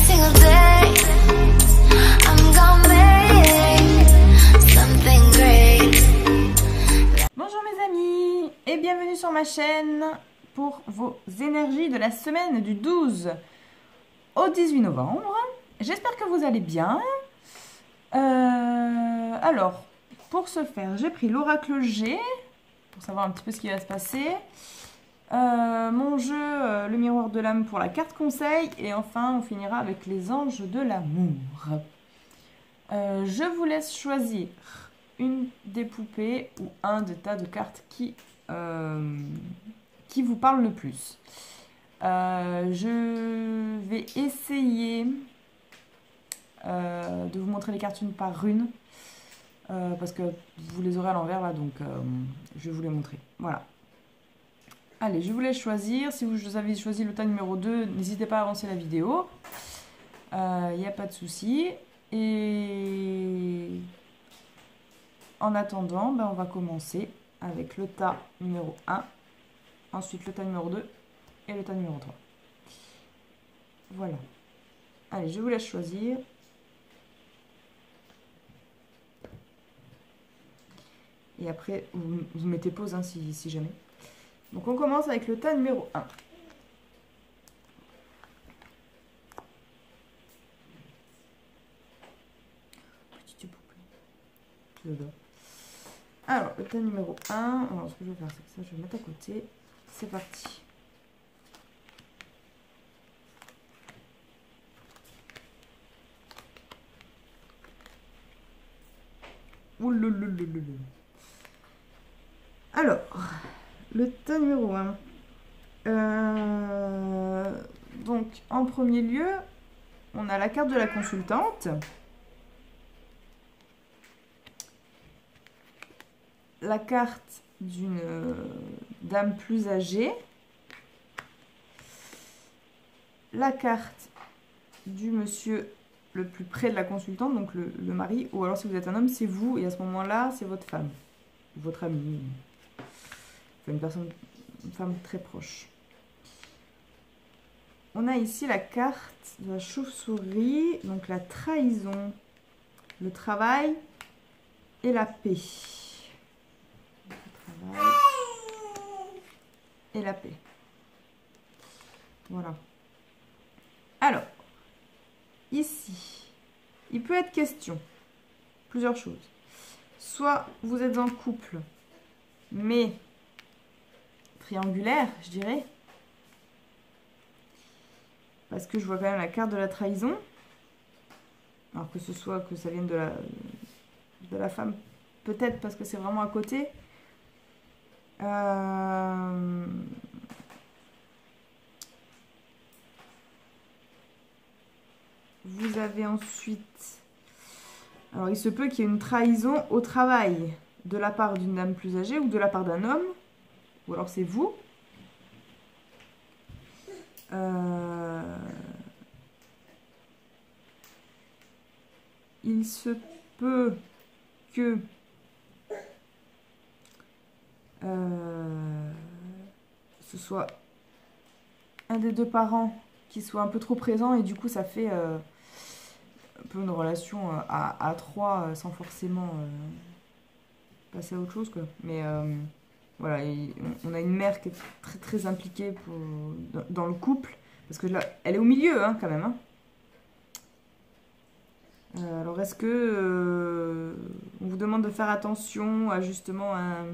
single day. I'm gonna make something great. Bonjour mes amis et bienvenue sur ma chaîne pour vos énergies de la semaine du 12 au 18 novembre. J'espère que vous allez bien. Alors, pour ce faire, j'ai pris l'oracle G pour savoir un petit peu ce qui va se passer. Mon jeu, le miroir de l'âme pour la carte conseil. Et enfin, on finira avec les anges de l'amour. Je vous laisse choisir une des poupées ou un des tas de cartes qui vous parle le plus. Je vais essayer de vous montrer les cartes une par une. Parce que vous les aurez à l'envers là, donc je vais vous les montrer. Voilà. Allez, je vous laisse choisir. Si vous avez choisi le tas numéro 2, n'hésitez pas à avancer la vidéo. Il n'y a pas de souci. Et en attendant, on va commencer avec le tas numéro 1. Ensuite le tas numéro 2 et le tas numéro 3. Voilà. Allez, je vous laisse choisir. Et après, vous mettez pause hein, si jamais. Donc on commence avec le tas numéro 1. Petite poupée. J'adore. Alors, le tas numéro 1. Alors, ce que je vais faire, c'est que ça, je vais le mettre à côté. C'est parti. Ouloulouloulou. Alors, le tas numéro 1. Donc, en premier lieu, on a la carte de la consultante. La carte d'une dame plus âgée. La carte du monsieur le plus près de la consultante, donc le mari. Ou alors, si vous êtes un homme, c'est vous. Et à ce moment-là, c'est votre femme. Votre ami. Enfin, une femme très proche. On a ici la carte de la chauve-souris, donc la trahison, le travail et la paix. Le travail et la paix. Voilà. Alors, ici, il peut être question, plusieurs choses. Soit vous êtes en couple, mais triangulaire, je dirais. Parce que je vois quand même la carte de la trahison. Alors que ce soit que ça vienne de la femme. Peut-être parce que c'est vraiment à côté. Vous avez ensuite... Alors il se peut qu'il y ait une trahison au travail. De la part d'une dame plus âgée ou de la part d'un homme. Ou alors c'est vous. Il se peut que ce soit un des deux parents qui soit un peu trop présent et du coup ça fait un peu une relation à trois sans forcément passer à autre chose quoi. Mais voilà, on a une mère qui est très très impliquée dans le couple, parce que là, elle est au milieu hein, quand même. Hein. Alors est-ce que on vous demande de faire attention à justement un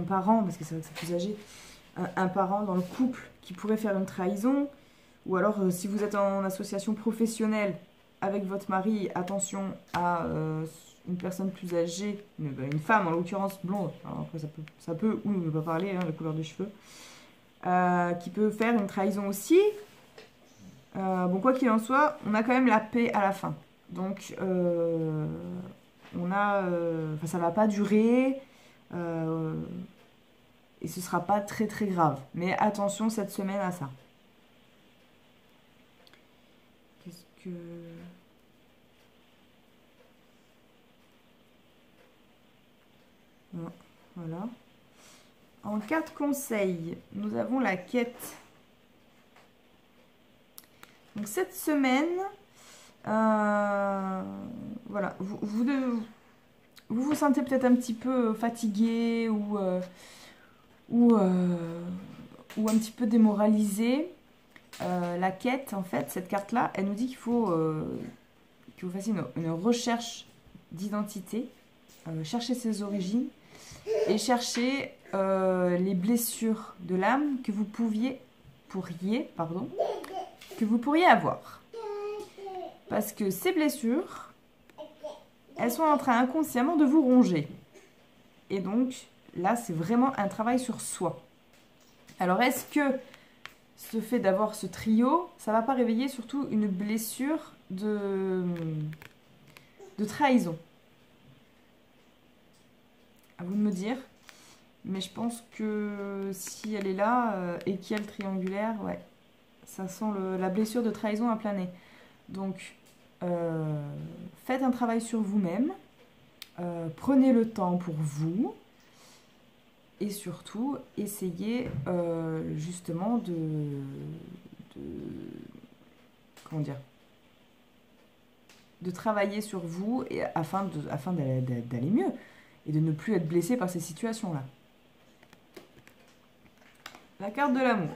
parent, parce que c'est vrai que c'est plus âgé, un parent dans le couple qui pourrait faire une trahison, ou alors si vous êtes en association professionnelle avec votre mari, attention à une personne plus âgée, une femme en l'occurrence blonde, alors après ça peut ou ne pas parler, hein, la couleur des cheveux, qui peut faire une trahison aussi. Bon, quoi qu'il en soit, on a quand même la paix à la fin. Donc, on a, ça va pas durer et ce sera pas très très grave. Mais attention cette semaine à ça. Qu'est-ce que... Voilà. En carte conseil, nous avons la quête. Donc cette semaine, voilà, vous sentez peut-être un petit peu fatigué ou un petit peu démoralisé. La quête, en fait, cette carte-là, elle nous dit qu'il faut que vous fassiez une recherche d'identité, chercher ses origines et chercher les blessures de l'âme que vous pourriez avoir. Parce que ces blessures, elles sont en train inconsciemment de vous ronger. Et donc, là, c'est vraiment un travail sur soi. Alors, est-ce que ce fait d'avoir ce trio, ça va pas réveiller surtout une blessure de trahison? À vous de me dire. Mais je pense que si elle est là et qu'il y a le triangulaire, ouais, ça sent la blessure de trahison à plein nez. Donc, faites un travail sur vous-même. Prenez le temps pour vous. Et surtout, essayez justement de travailler sur vous et afin d'aller mieux et de ne plus être blessé par ces situations-là. La carte de l'amour.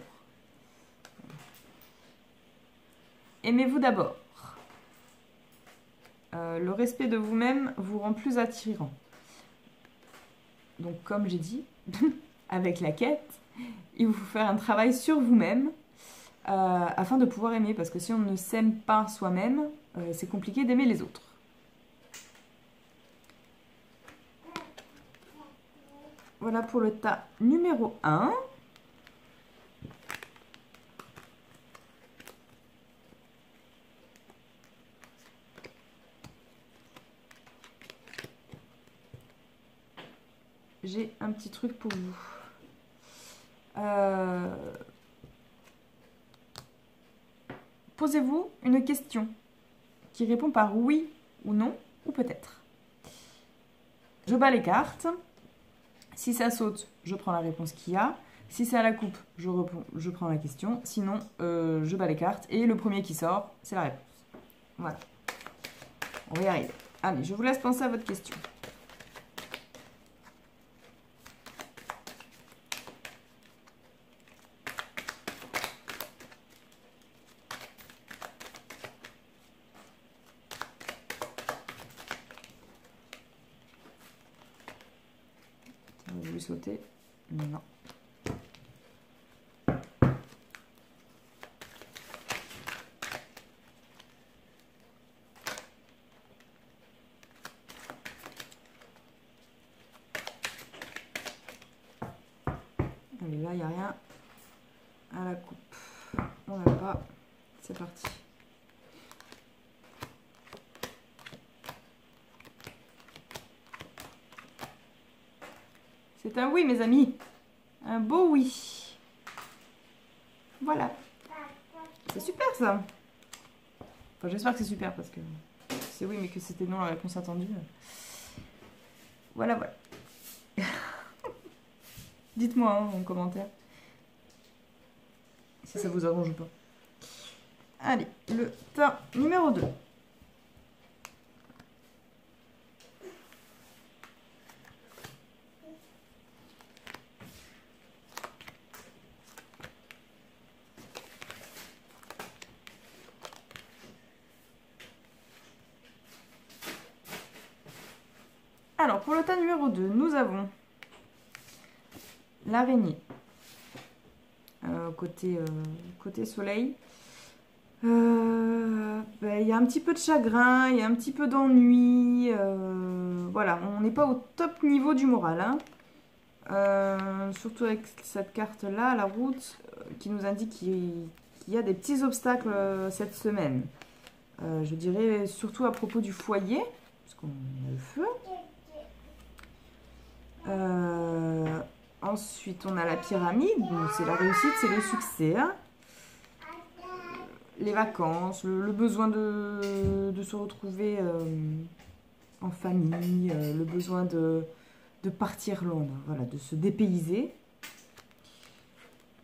Aimez-vous d'abord. Le respect de vous-même vous rend plus attirant. Donc, comme j'ai dit, avec la quête, il vous faut faire un travail sur vous-même afin de pouvoir aimer. Parce que si on ne s'aime pas soi-même, c'est compliqué d'aimer les autres. Voilà pour le tas numéro 1. J'ai un petit truc pour vous. Posez-vous une question qui répond par oui ou non ou peut-être. Je bats les cartes. Si ça saute, je prends la réponse qu'il y a. Si c'est à la coupe, je prends la question. Sinon, je bats les cartes et le premier qui sort, c'est la réponse. Voilà. On va y arriver. Allez, je vous laisse penser à votre question. Vous voulez sauter? Non. Allez, là, il n'y a rien à la coupe. On n'a pas. C'est parti. C'est un oui, mes amis. Un beau oui. Voilà. C'est super, ça. Enfin, j'espère que c'est super, parce que c'est oui, mais que c'était non la réponse attendue. Voilà, voilà. Dites-moi hein, en commentaire si ça vous arrange ou pas. Allez, le tas numéro 2. Alors, pour le tas numéro 2, nous avons l'araignée. Côté soleil. Il y a un petit peu de chagrin, il y a un petit peu d'ennui. Voilà, on n'est pas au top niveau du moral. Hein. Surtout avec cette carte-là, la route, qui nous indique qu'il y a des petits obstacles cette semaine. Je dirais surtout à propos du foyer, puisqu'on a le feu. Ensuite, on a la pyramide, c'est la réussite, c'est le succès. Hein. Les vacances, le besoin de se retrouver en famille, le besoin de partir loin, voilà, de se dépayser.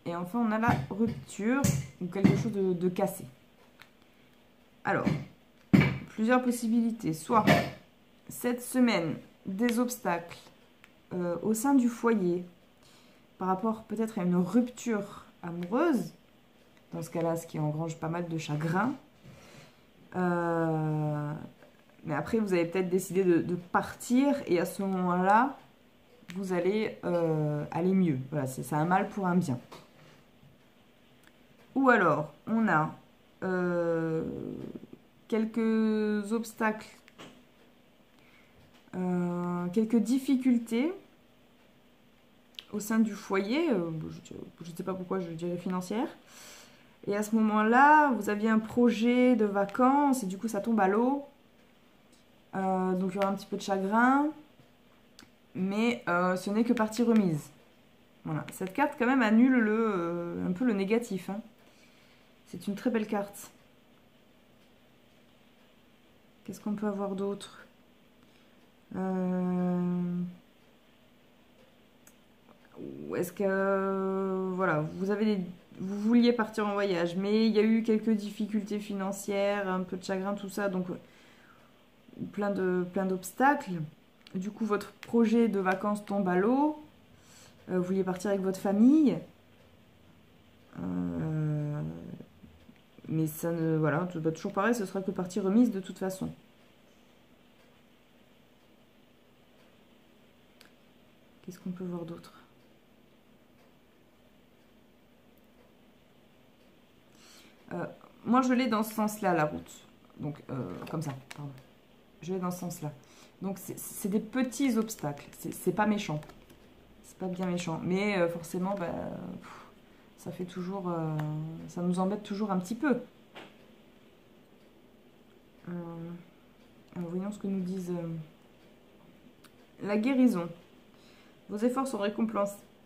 Et enfin, on a la rupture ou quelque chose de cassé. Alors, plusieurs possibilités. Soit cette semaine, des obstacles au sein du foyer par rapport peut-être à une rupture amoureuse. Dans ce cas-là, ce qui engrange pas mal de chagrin. Mais après, vous avez peut-être décidé de partir et à ce moment-là, vous allez aller mieux. Voilà, c'est un mal pour un bien. Ou alors, on a quelques obstacles, quelques difficultés au sein du foyer. Je ne sais pas pourquoi je dirais financière. Et à ce moment-là, vous aviez un projet de vacances et du coup, ça tombe à l'eau. Donc, il y aura un petit peu de chagrin. Mais ce n'est que partie remise. Voilà. Cette carte, quand même, annule un peu le négatif. Hein. C'est une très belle carte. Qu'est-ce qu'on peut avoir d'autre? Est-ce que... voilà, vous vouliez partir en voyage, mais il y a eu quelques difficultés financières, un peu de chagrin, tout ça, donc plein d'obstacles. Du coup, votre projet de vacances tombe à l'eau. Vous vouliez partir avec votre famille. Mais ça ne... voilà, toujours pareil, ce sera que partie remise de toute façon. Qu'est-ce qu'on peut voir d'autre? Moi, je l'ai dans ce sens-là, la route. Donc, comme ça, pardon. Je l'ai dans ce sens-là. Donc, c'est des petits obstacles. C'est pas méchant. C'est pas bien méchant. Mais forcément, bah, ça fait toujours... ça nous embête toujours un petit peu. Voyons ce que nous disent... la guérison. Vos efforts sont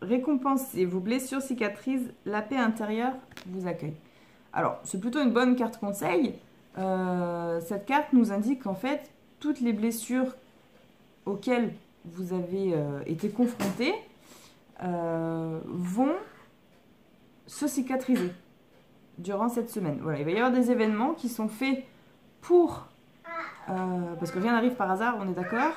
récompensés. Vos blessures cicatrisent. La paix intérieure vous accueille. Alors, c'est plutôt une bonne carte conseil. Cette carte nous indique qu'en fait, toutes les blessures auxquelles vous avez été confrontés vont se cicatriser durant cette semaine. Voilà, il va y avoir des événements qui sont faits pour... parce que rien n'arrive par hasard, on est d'accord.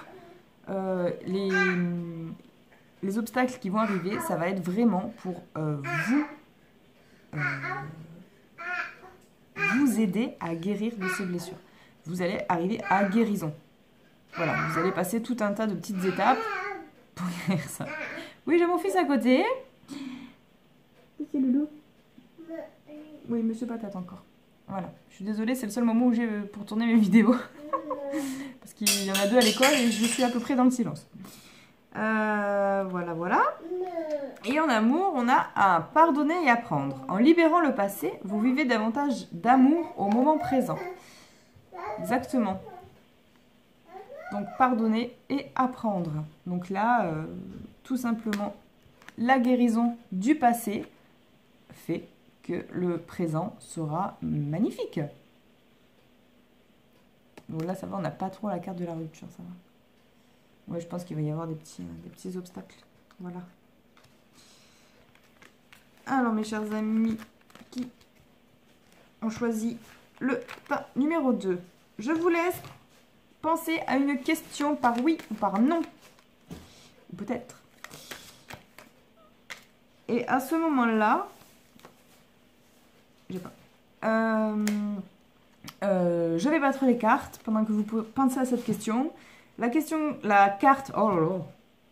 Les obstacles qui vont arriver, ça va être vraiment pour vous aider à guérir de ces blessures. Vous allez arriver à guérison. Voilà, vous allez passer tout un tas de petites étapes pour guérir ça. Oui, j'ai mon fils à côté. C'est Loulou. Oui, Monsieur Patate encore. Voilà, je suis désolée, c'est le seul moment où j'ai pour tourner mes vidéos. Parce qu'il y en a 2 à l'école et je suis à peu près dans le silence. Voilà, voilà. Et en amour, on a à pardonner et apprendre. En libérant le passé, vous vivez davantage d'amour au moment présent. Exactement. Donc, pardonner et apprendre. Donc là, tout simplement, la guérison du passé fait que le présent sera magnifique. Donc là, ça va, on n'a pas trop la carte de la rupture, ça va. Ouais, je pense qu'il va y avoir des petits obstacles. Voilà. Alors, mes chers amis qui ont choisi le pas numéro 2, je vous laisse penser à une question par oui ou par non. Ou peut-être. Et à ce moment-là, j'ai pas. Je vais battre les cartes pendant que vous pensez à cette question. La carte, oh là là,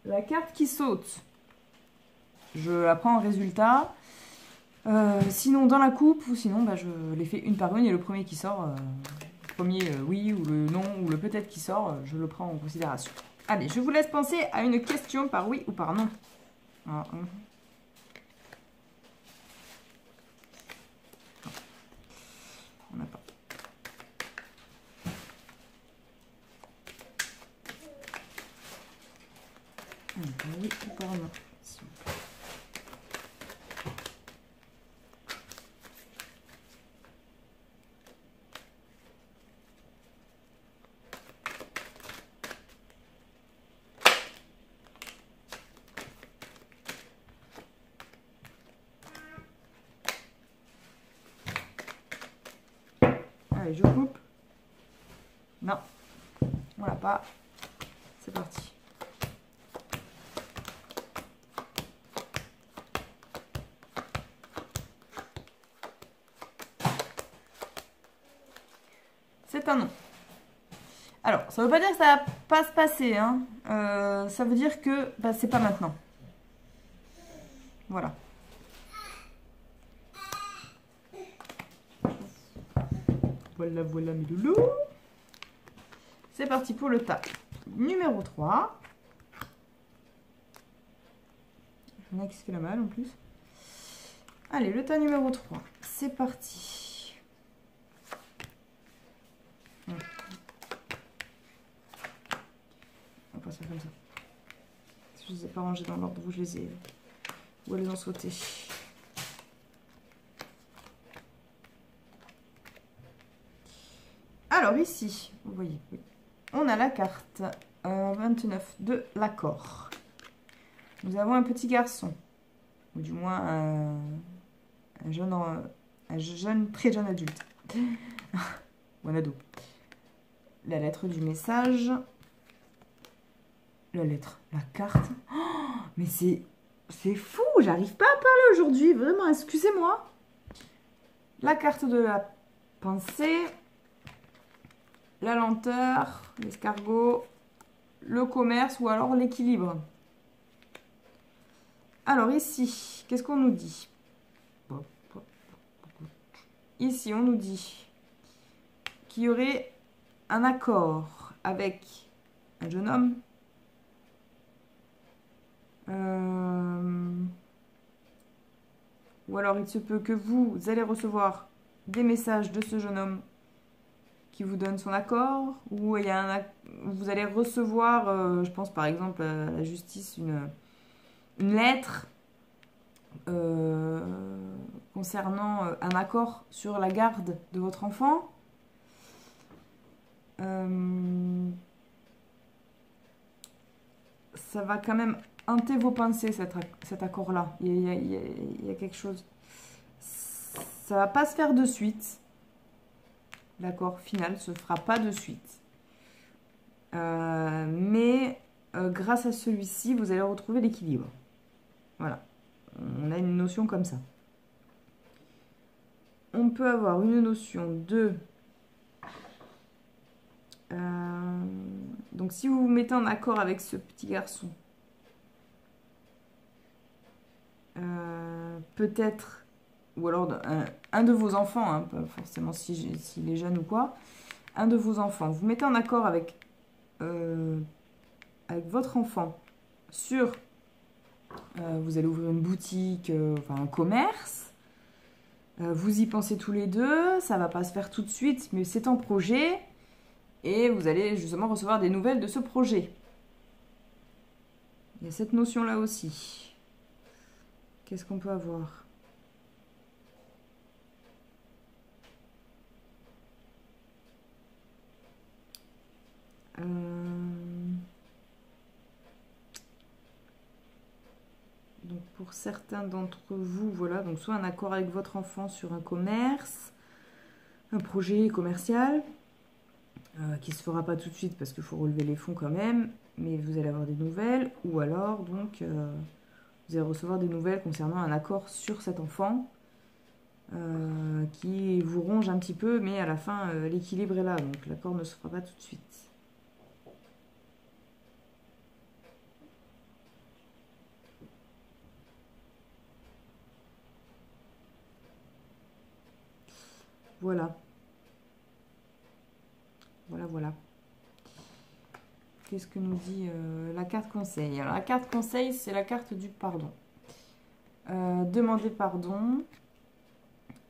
la carte qui saute, je la prends en résultat. Sinon dans la coupe, ou sinon bah, je les fais une par une et le premier qui sort, le premier oui ou le non ou le peut-être qui sort, je le prends en considération. Allez, je vous laisse penser à une question par oui ou par non. Ah, on n'a pas. Oui ou par non. Allez, je coupe. Non, on l'a pas. C'est parti. C'est un non. Alors, ça veut pas dire que ça va pas se passer, hein. Ça veut dire que bah, c'est pas maintenant. Voilà. Voilà, voilà mes loulous. C'est parti pour le tas numéro 3. Il y en a qui se fait la malle en plus. Allez, le tas numéro 3. C'est parti. On va pas se faire comme ça. Je les ai pas rangés dans l'ordre où je les ai. Où elles ont sauté. Alors ici, vous voyez, oui, on a la carte 29 de l'accord. Nous avons un petit garçon, ou du moins un jeune, très jeune adulte, ou un ado. La lettre du message, la carte. Oh, mais c'est fou, j'arrive pas à parler aujourd'hui, vraiment, excusez-moi. La carte de la pensée. La lenteur, l'escargot, le commerce ou alors l'équilibre. Alors ici, qu'est-ce qu'on nous dit? Ici, on nous dit qu'il y aurait un accord avec un jeune homme. Ou alors il se peut que vous allez recevoir des messages de ce jeune homme qui vous donne son accord, ou il y a vous allez recevoir, je pense par exemple à la justice, une lettre concernant un accord sur la garde de votre enfant. Ça va quand même hanter vos pensées, cet accord-là. Il y a quelque chose. Ça va pas se faire de suite. L'accord final ne se fera pas de suite. Mais grâce à celui-ci, vous allez retrouver l'équilibre. Voilà. On a une notion comme ça. On peut avoir une notion de... donc si vous vous mettez en accord avec ce petit garçon, peut-être... ou alors un de vos enfants, hein, pas forcément s'il est jeune ou quoi, un de vos enfants, vous mettez en accord avec votre enfant sur, vous allez ouvrir une boutique, enfin un commerce, vous y pensez tous les deux, ça va pas se faire tout de suite, mais c'est en projet, et vous allez justement recevoir des nouvelles de ce projet. Il y a cette notion-là aussi. Qu'est-ce qu'on peut avoir ? Donc pour certains d'entre vous, voilà, donc soit un accord avec votre enfant sur un commerce, un projet commercial, qui ne se fera pas tout de suite parce qu'il faut relever les fonds quand même, mais vous allez avoir des nouvelles, ou alors donc vous allez recevoir des nouvelles concernant un accord sur cet enfant qui vous ronge un petit peu, mais à la fin l'équilibre est là, donc l'accord ne se fera pas tout de suite. Voilà. Voilà. Qu'est-ce que nous dit la carte conseil? Alors la carte conseil, c'est la carte du pardon. Demandez pardon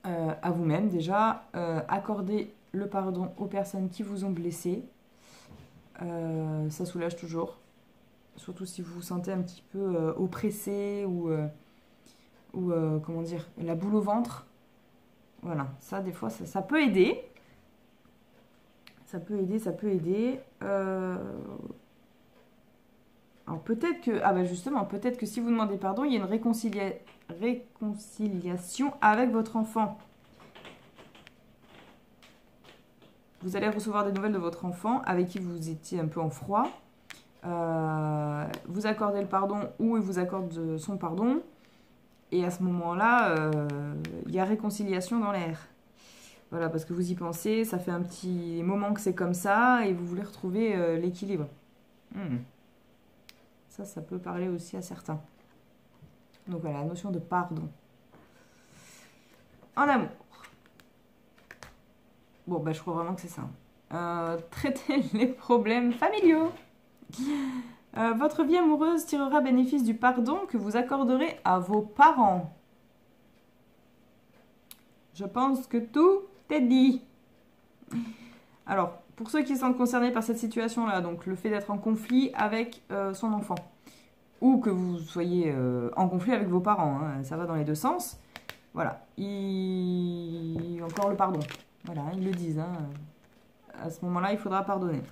à vous-même déjà. Accordez le pardon aux personnes qui vous ont blessé. Ça soulage toujours. Surtout si vous vous sentez un petit peu oppressé ou comment dire, la boule au ventre. Voilà, ça des fois ça peut aider. Ça peut aider. Alors peut-être que, ah bah justement, peut-être que si vous demandez pardon, il y a une réconciliation avec votre enfant. Vous allez recevoir des nouvelles de votre enfant avec qui vous étiez un peu en froid. Vous accordez le pardon ou il vous accorde son pardon. Et à ce moment-là, il y a réconciliation dans l'air. Voilà, parce que vous y pensez, ça fait un petit moment que c'est comme ça et vous voulez retrouver l'équilibre. Ça peut parler aussi à certains. Donc voilà, la notion de pardon. En amour. Bon, bah je crois vraiment que c'est ça. Traiter les problèmes familiaux. Votre vie amoureuse tirera bénéfice du pardon que vous accorderez à vos parents. Je pense que tout est dit. Alors, pour ceux qui sont concernés par cette situation-là, donc le fait d'être en conflit avec son enfant, ou que vous soyez en conflit avec vos parents, hein, ça va dans les deux sens. Voilà, encore le pardon. Voilà, ils le disent. Hein. À ce moment-là, il faudra pardonner.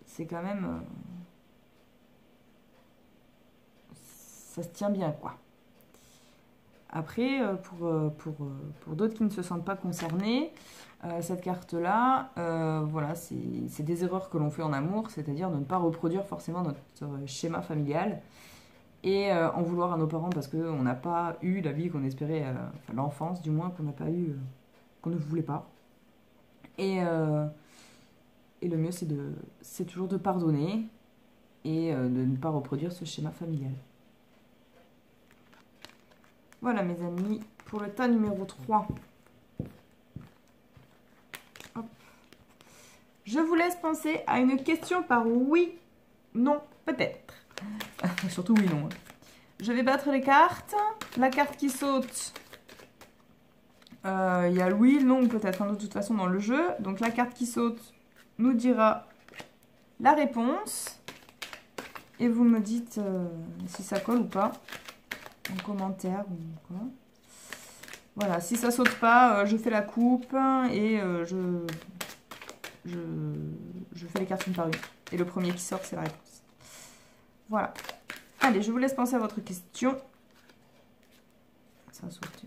C'est quand même... ça se tient bien, quoi. Après, pour d'autres qui ne se sentent pas concernés, cette carte-là, voilà, c'est des erreurs que l'on fait en amour, c'est-à-dire de ne pas reproduire forcément notre schéma familial et en vouloir à nos parents parce qu'on n'a pas eu la vie qu'on espérait, enfin l'enfance du moins, qu'on n'a pas eu, qu'on ne voulait pas. Et le mieux, c'est toujours de pardonner et de ne pas reproduire ce schéma familial. Voilà mes amis, pour le tas numéro 3. Hop. Je vous laisse penser à une question par oui, non, peut-être. Surtout oui, non. Je vais battre les cartes. La carte qui saute, il y a le oui, le non, peut-être, hein, de toute façon dans le jeu. Donc la carte qui saute nous dira la réponse. Et vous me dites si ça colle ou pas. En commentaire ou quoi. Voilà, si ça saute pas, je fais la coupe et je fais les cartes une par une. Et le premier qui sort, c'est la réponse. Voilà. Allez, je vous laisse penser à votre question. Ça a sauté.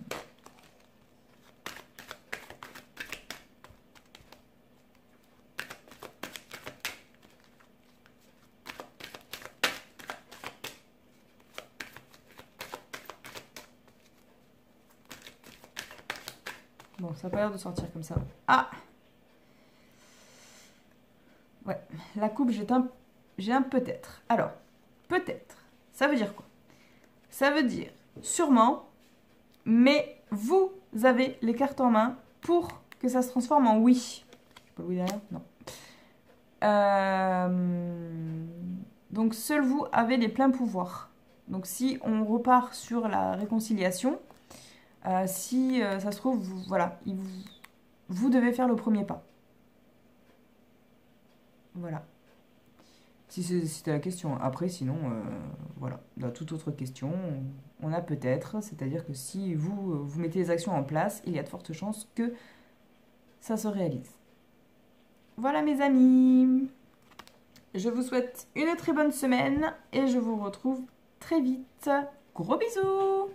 Bon, ça n'a pas l'air de sortir comme ça. Ah! Ouais, la coupe, j'ai un peut-être. Alors, peut-être, ça veut dire quoi? Ça veut dire sûrement, mais vous avez les cartes en main pour que ça se transforme en oui. Pas le oui derrière? Non. Donc, seul vous avez les pleins pouvoirs. Donc, si on repart sur la réconciliation... si ça se trouve, voilà, vous devez faire le premier pas. Voilà. Si c'était la question. Après, sinon, voilà. Dans toute autre question, on a peut-être. C'est-à-dire que si vous mettez les actions en place, il y a de fortes chances que ça se réalise. Voilà mes amis. Je vous souhaite une très bonne semaine et je vous retrouve très vite. Gros bisous!